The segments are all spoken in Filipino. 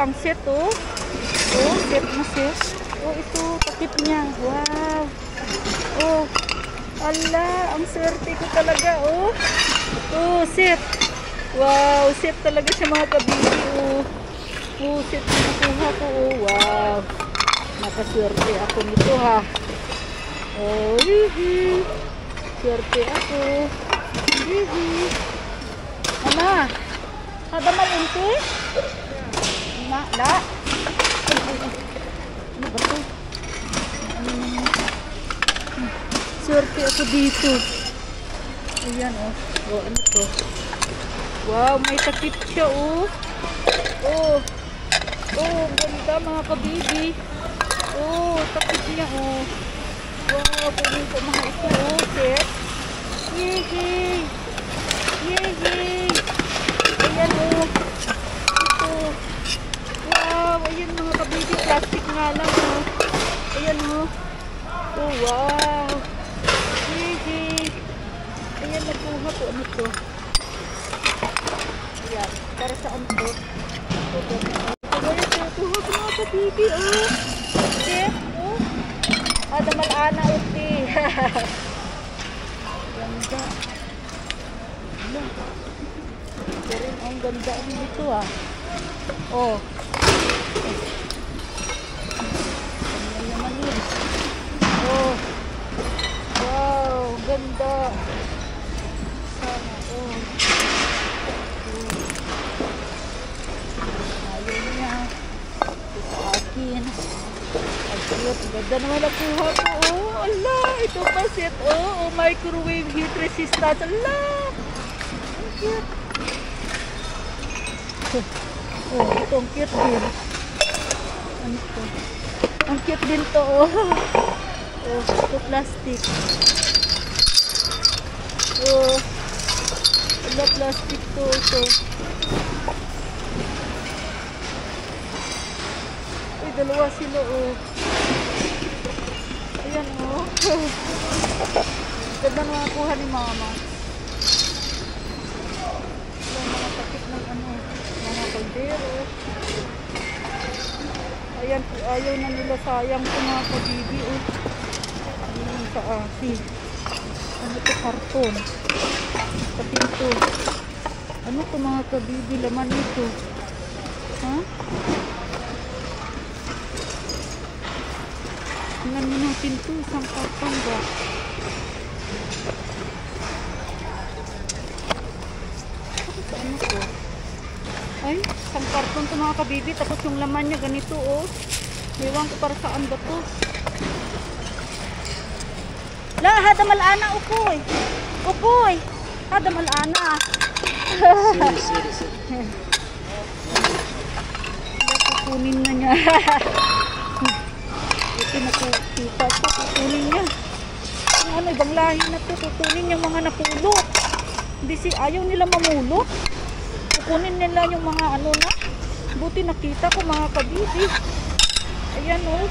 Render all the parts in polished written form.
isang set, oh. Oh, set na set. Oh, ito, takip niya. Wow. Oh, ala, ang swerte ko talaga, oh. Oh, set. Wow, set talaga siya mga kabili, oh. Oh, set na nakuha ko, oh. Wow. Nakaswerte ako nito, ha. Oh, hihi. Swerte ako. Hihi. Ama, kada malinti? La. Ano ba ito? Swerte ako dito. Ayan, oh. Oh, ano to? Wow, may takip siya, oh. Oh. Oh, ganda mga kabibi. Oh, takip niya, oh. Wow, pwede ko mga ito, oh. Set. Yay! Yay! Ayan, oh. Ito. Wow, ayan mga kabibi. Plastic nga lang, oh. Ayan, oh. Oh, wow. Yay! Ayan, nakuha ko. Ano to? Ayan, para saan to? Ayan, nakuha ko mga kabibi, oh. Okay, oh. Ada malana, uti. Ganda. Ito rin, ang ganda dito, ah. Oh. Ano naman yun? Oh. Wow, ganda. Sana, oh. Ayaw niya. Ito sa akin. Ay, cute. Ganda naman nakuha ko, oh. Ala, ito pa set, oh. Oh, microwave heat resistant. Ala. Ang cute. Oh, ito ang cute din. Ano ito? Ang cute din to, oh. Oh, ito plastic. Oh, wala plastic to. So, ay, dalawa sila, oh. Ayan, oh. Ganda na nakuha ni mama. Ayan, mga takip ng ano, mga kaldero. Ayan, ayaw na nila, sayang ko mga kabibi, oh. Ayan sa akin. Ano ito, karton. Pati ito. Ano ito mga kabibi, laman ito. Ha? Tingnan mo natin ito, isang karton ba? Ano ito? Ay, isang karton ito mga kabibi, tapos yung laman niya ganito, oh. Ewan ko para saan ba ito. La, hada malana, ukoy. Ukoy. Hada malana. Siri. Kukunin na niya. Ito nakukita ito, kukunin niya. Ano, ibang lahi na ito, kukunin yung mga napulot. Hindi ayaw nila mamulot. Kukunin nila yung mga ano na. Buti nakita ko mga kabibi. Ayan, oh.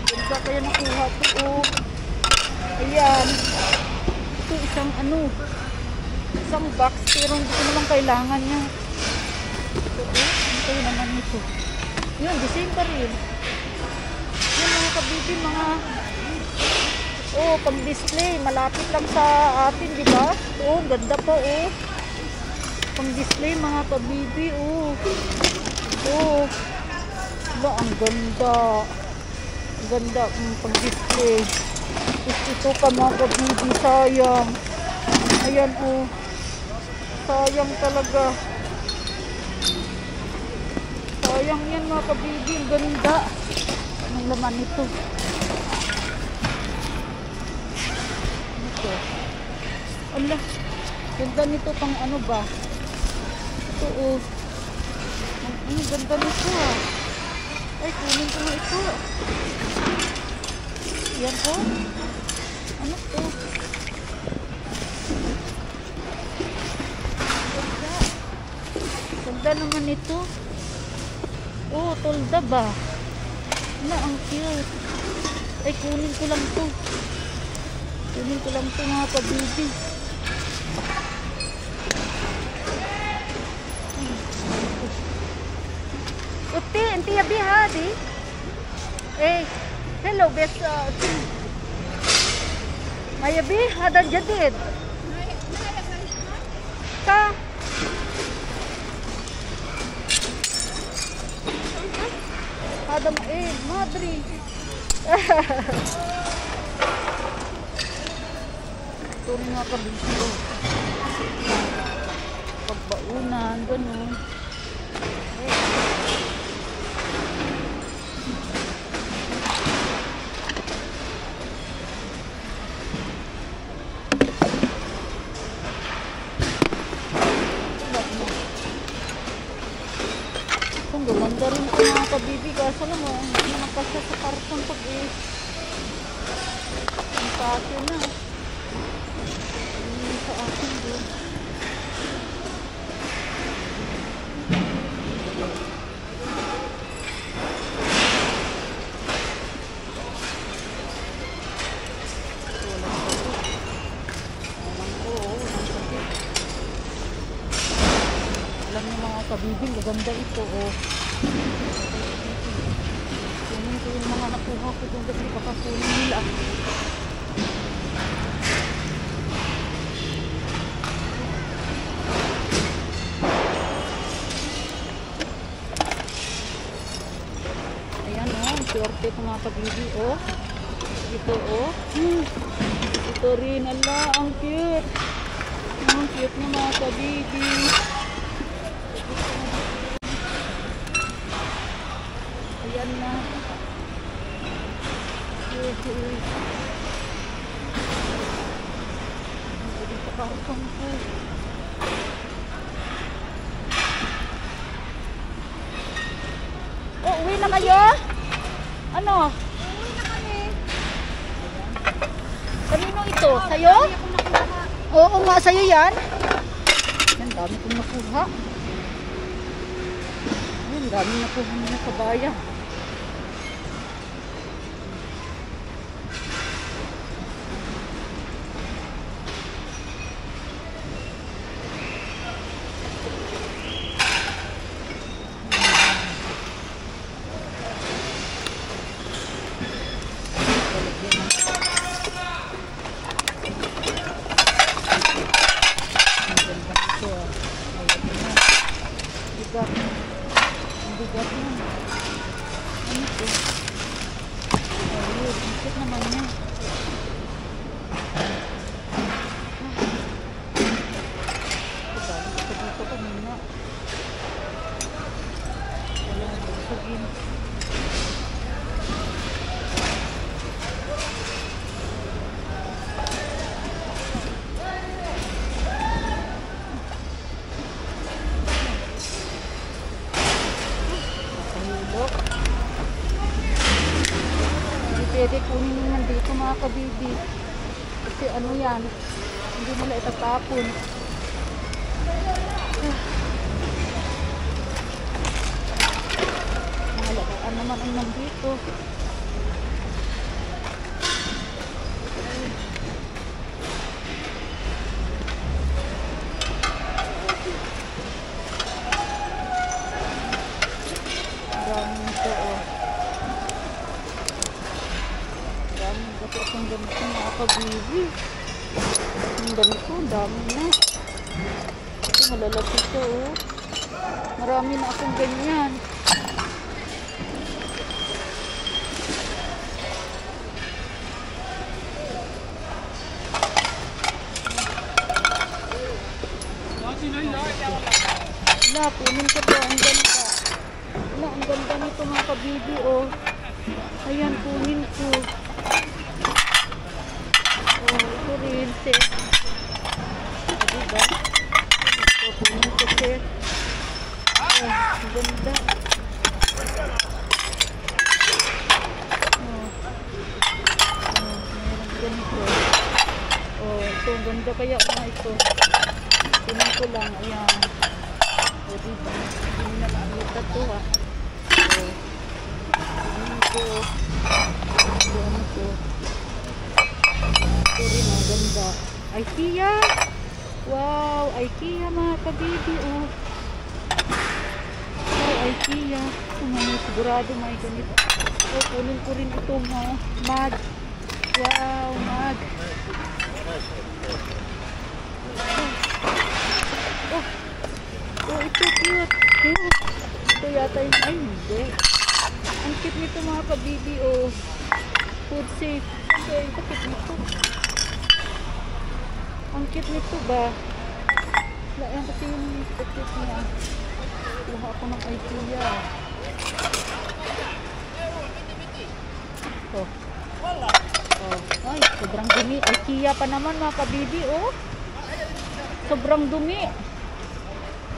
Ganda kaya nakuha ko, oh. Ayan. Ito isang ano. Isang box, pero hindi ko naman kailangan niya. Ito, oh. Ano kayo naman ito? Yun, the same pa rin. Yan mga kabibi, mga oh, pang display. Malapit lang sa atin, di ba? Oh, ganda pa, oh. Pang display mga kabibi, oh. Oh. Diba, ang ganda. Ang ganda, pang display. Ito pa mga kabibi, sayang. Ayan, oh. Sayang talaga. Sayang yan mga kabibi, ang ganda. Anong laman nito? Ito. Ala, ganda nito pang ano ba? Ito, oh. Ang ganda nito, ah. Ay, kunin ko na ito. Yan, oh. Ano to? Ganda. Ganda naman ito. Oh, tolda ba? Ano, ang cute. Ay, kunin ko lang to. Kunin ko lang to mga kabibi. Uti, inti yabi ha, di? Eh, hello, best, mayabi, hada jadid. Ka? Hada, madri. Ito rin mga kabisyo. Pagbaunan, ganun. Kung gumanda rin ito mga kabibi, kaso naman, hindi naman kasi sa karton pag ang sa akin na. Hindi sa akin doon. Alam niyo mga kabibing, maganda ito, oh. Kunin ko yung mga nakuha ko doon kasi baka kunin nila. Ayan, oh, swerte ito mga kabibing, oh. Ito, oh. Ito rin, ala, ang cute. Ang cute ng mga kabibing. Ayan na. Dito ka ako po. Oh, uwi na kayo? Ano? Uwi na kami. Kanino ito? Sa'yo? Oo nga, sa'yo yan. Yan, dami kong nakuha. Yan, dami nakuha na kabayan. Bigat na. Ano ito? Ayun, bigat naman niya. Dami ito dito kanina. Wala na busagin. Pwede kunin nyo nandito mga kabibi. Kasi ano yan, hindi nila itatapon. Mga lagaan naman ang nandito. Dami nito, oh. Kasi akong ganito mga kabibi. Ang ganito, dami na. Ito malalaki ito, oh. Marami na akong ganyan. Wala, kunin ko to. Ang ganda. Wala, ang ganda nito mga kabibi, oh. Ayan, kunin ko. Ito rin, sis. Diba? Ito, kunin ko, sis. Ang ganda. Meron ganito. Ito, ang ganda kaya nga ito. Kunin ko lang, ayan. Diba? Hindi na makakita ito, ha. Kunin ko. Kunin ko. Ito rin, ang ganda. IKEA! Wow! IKEA mga kabibi, oh. Oh, IKEA. Sigurado may ganito. Oh, kunin ko rin ito mo. Mud. Wow, mud. Oh, oh, ito cute. Ito yata yung, ay hindi. Ang cute nito mga kabibi, oh. Food safe. Okay, ang cute nito. Ang cute nito ba? Yan kasi yung cute niya. Kuha ako ng IKEA. Oh. Oh. Ay, sobrang dumi. IKEA pa naman mga kabibi, oh. Sobrang dumi.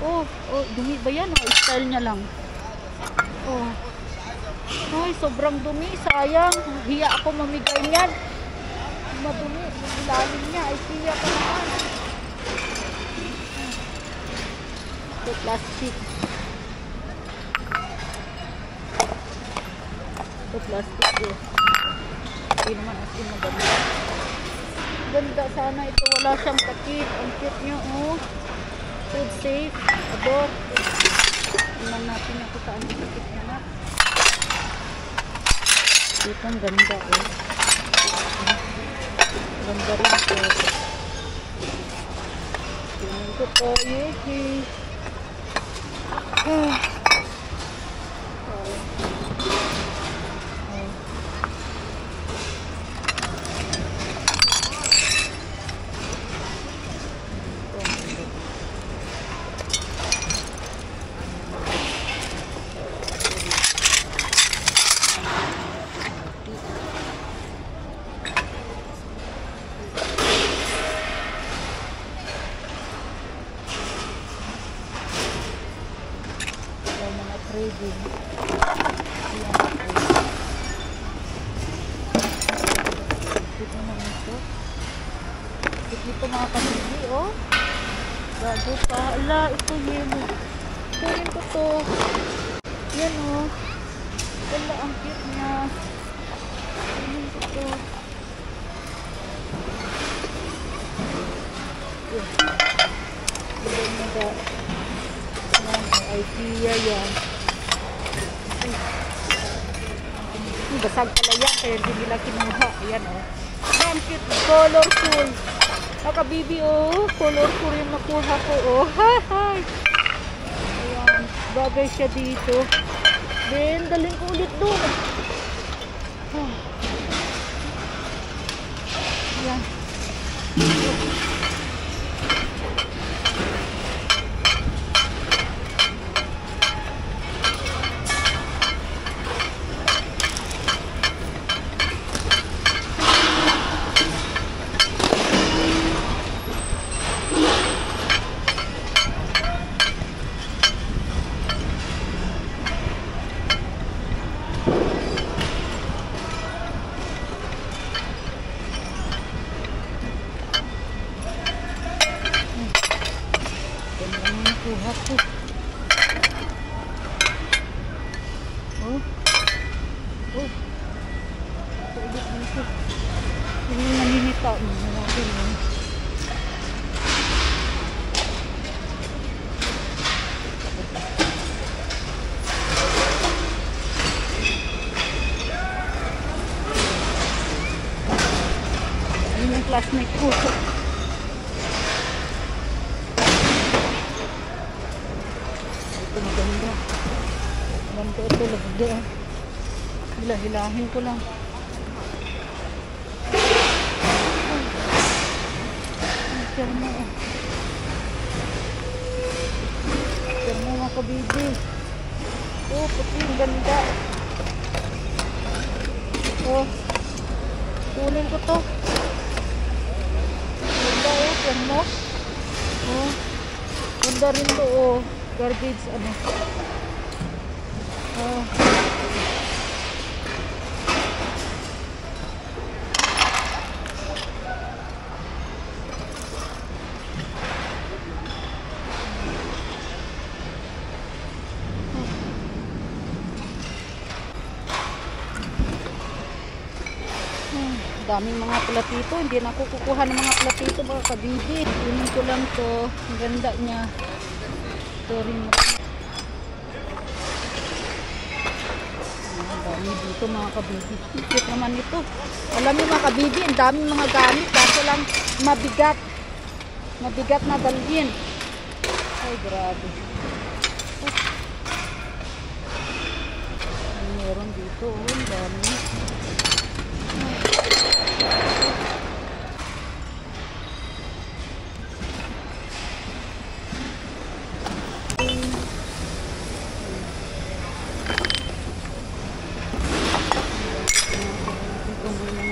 Oh, oh, dumi ba yan? Oh, style niya lang. Oh. Ay, sobrang dumi. Sayang. Hiya ako mamigay niyan. Madumi. Yung ilalim niya. IKEA pa naman. Ito, plastic. Ito, plastic. Oh. Hindi naman as in maganda. Ganda sana ito. Wala siyang takip. Ang cute niya, oh. Food safe. Adore. Tingnan natin ako saan yung takip niya na. Ito ang ganda, oh. Ganda rin ito. Tingnan ko po. Yay! Ah. Trading. Ito naman ito. Ito mga kapili, oh. Bago pa. Ala, ito yelo. Kunin ko to. Yan, oh. Wala, ang cute niya. Kunin ko to. Ganda. IKEA yan. Basag pala yan kaya hindi nila kinuha. Ayan, oh. Ang cute. Colorful. Nakabibi, oh. Colorful yung nakuha ko, oh. Hi! Ayan. Bagay siya dito. Then, daling ko ulit doon. Ayan. Kuha ko. Oh. Oh. Tulit dito. Yung naninita. Nawakin mo. Yun yung classmate ko. Maganda. Maganda ito. Lagda. Hilahin ko lang. Share mo. Share mo mga kabibi. Oh, puti. Ganda. Oh. Kunin ko to. Ganda, oh. Share mo. Oh. Ganda rin to, oh. Garbage, ano. Oh. Daming mga platito. Hindi na ako kukuha ng mga platito, mga kabibi. Kunin ko lang to. Ang ganda niya. Ito rin. dami dito mga kabibi. Cute naman ito. Alam niyo mga kabibi, ang daming mga gamit. Kaso lang mabigat. Mabigat na dalhin. Ay, grabe. Meron dito. Ang dami.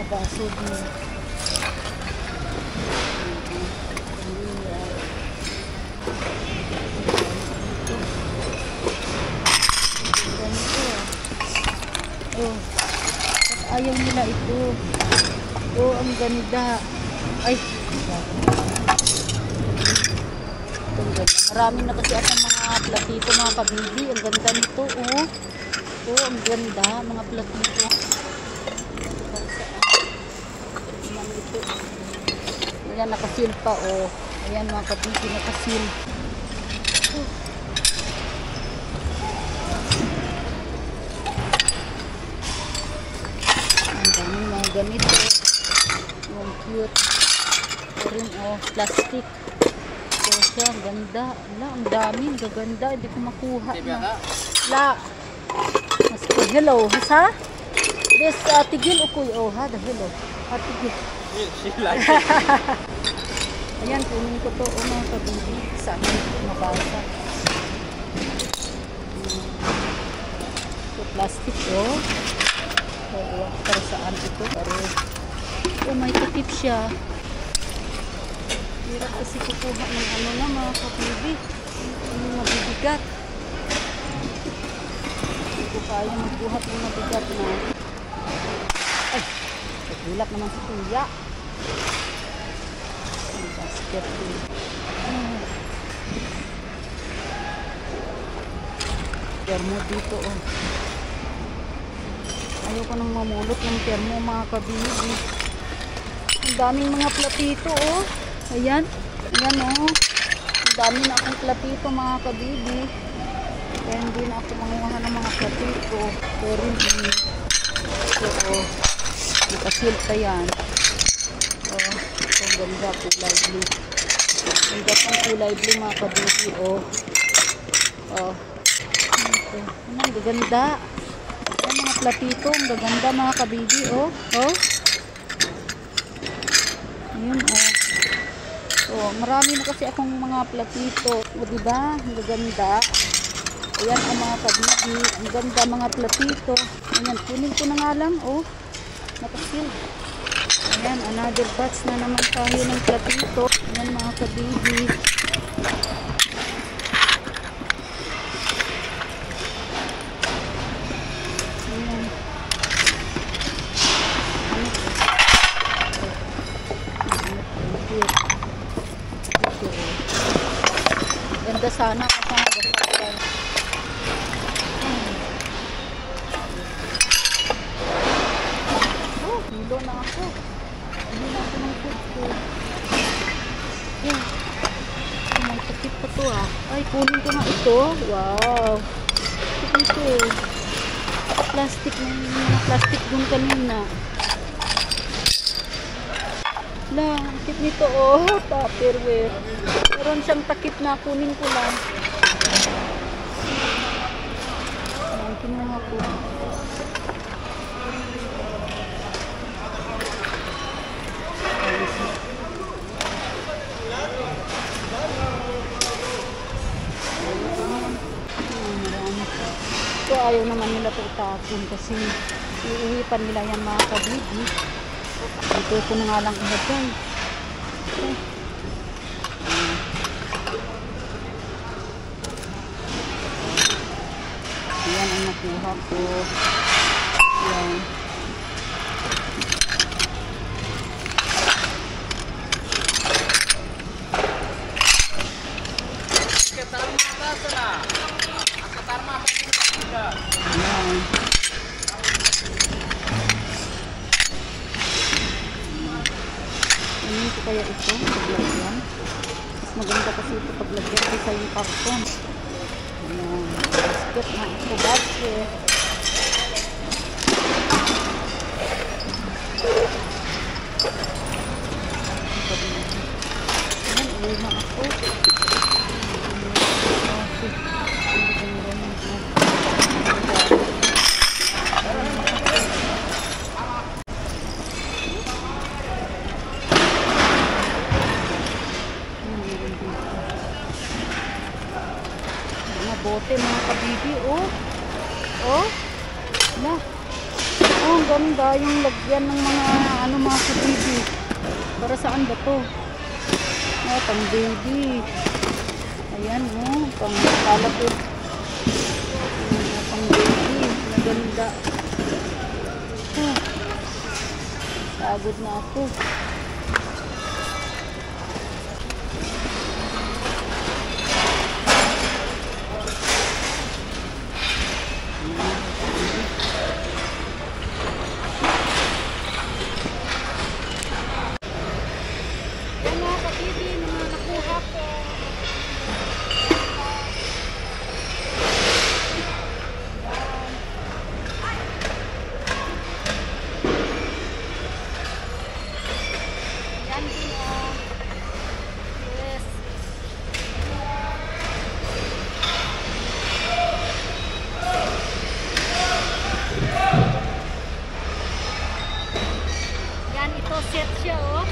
Baso din. Oh, ayaw nila ito. Oh, ang ganda. Ay, marami na kasi at mga platito mga kabibi. Ang ganda nito. Oh, oh, ang ganda mga platito. Ayan, nakasil pa, oh. Ayan, mga kabibi, nakasil. Ang dami mga ganito. Ang cute. Ito rin, oh, plastic. So, siya, ang ganda. Ala, ang dami, ang gaganda. Hindi ko makuha na. La. Hello, ha? This, tigil ukoy, oh, ha? Hello. Tigil. Ayan, kunin ko to mga kabibi. Saan ito mabasa? Ito plastic, oh. Oo, para saan ito? Oh, may takip siya. Hirap kasi kukuha ng ano na mga kabibi. Ano mabibigat. Hindi ko kaya magbuhat ng mabigat na. Ay, nagulak naman si kuya. Basket din. Termo dito, oh. Ayaw ko nang mamulot ng termo mga kabibi. Ang daming mga platito, oh. Ayan. Ayan, oh. Ang dami na akong platito mga kabibi. Kaya hindi na ako manguha ng mga platito. Pero hindi. So, oh. Nakasilta yan. Oh. Ang ganda, kulay blue. Ang ganda ang kulay blue mga kabibi, oh. Oh. Okay. Ang gaganda. Ang mga platito, ang gaganda mga kabibi, oh. Oh. Ayun, oh. Oh, marami na kasi akong mga platito. O, diba? Ang gaganda. Ayan ang mga kabibi. Ang ganda mga platito. Ayan, kunin ko na nga lang, oh. Nakasil. Ayan, another batch na naman tayo ng platito. Ayan mga kabibi. Ayan. Ganda sana kasi nagpapalay. Oh, hilo na ako. Hindi na ako ng food ko. May takip pa to, ah. Ay, kunin ko nga ito. Wow. Ito. Plastic na yung mga plastic dun kanina. Lang, takip nito, oh. Tupperware. Meron siyang takip na kunin ko lang. Ayan, kinuha ko. So, ayaw naman nila ito itapon kasi iuwi pa nila yan mga kabibi. Dito ko na nga lang ilagay. Okay. Ayan ang nakuha ko. Ayan. Ayan. Ano ko kaya ito? Paglagyan. Mas maganda kasi ito paglagyan kaysa yung karton. Ayan. Basket na ito. Basket. kabibi. Oh. Oh. Wala. Oh, ang ganda yung lagyan ng mga ano mga kabibi. Para saan ba to? Oh, pang baby. Ayan, oh, pang kalapit. Pang baby. Maganda. Oh. Pagod na ako. Set siya, oh.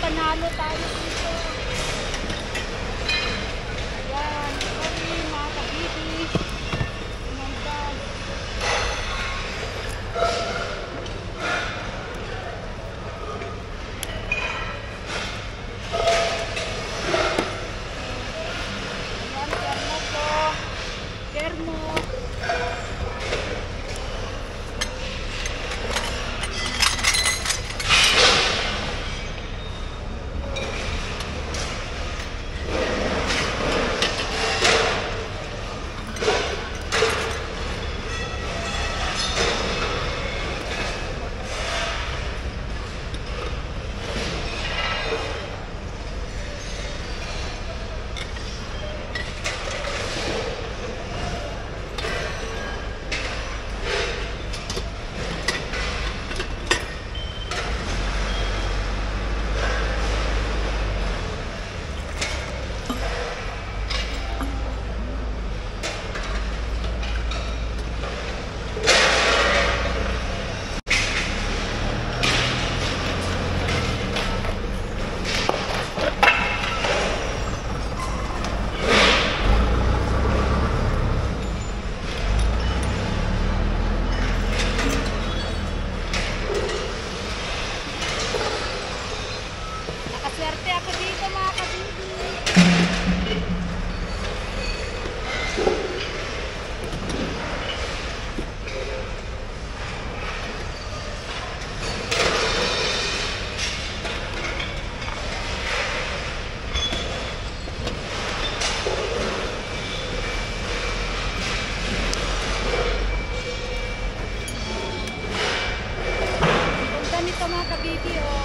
Panalo tayo dito. Ayan, sorry mga kabibi. Mantag. Ayan, kermo po. Kermo. you.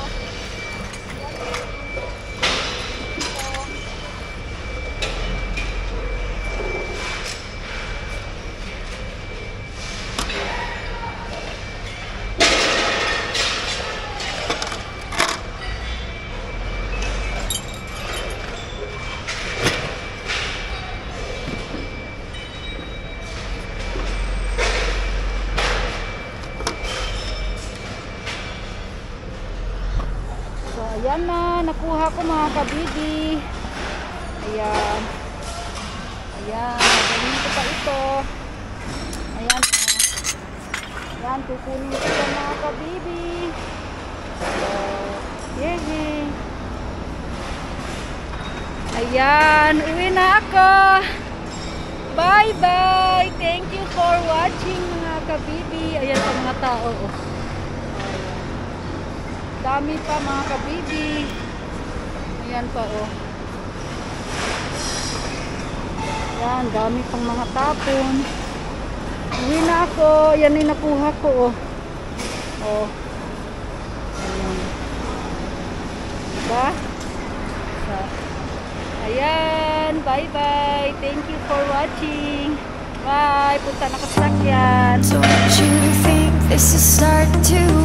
Ayan na, nakuha ko mga kabibi. Ayan. Ayan, magaling ko pa ito. Ayan. Ayan, kukunin ko pa mga kabibi. So, yehey. Ayan, uwi na ako. Bye-bye. Thank you for watching mga kabibi. Ayan pa mga tao. Dami pa mga kabibi. Ayan pa oh. Ayan, dami pang mga tapon. Uwi na ako. Yan ay nakuha ko oh. Oh. Ayan. Diba? So, ayan. Bye-bye. Thank you for watching. Bye. Punta na ka sa sakyan. Don't you think this is starting to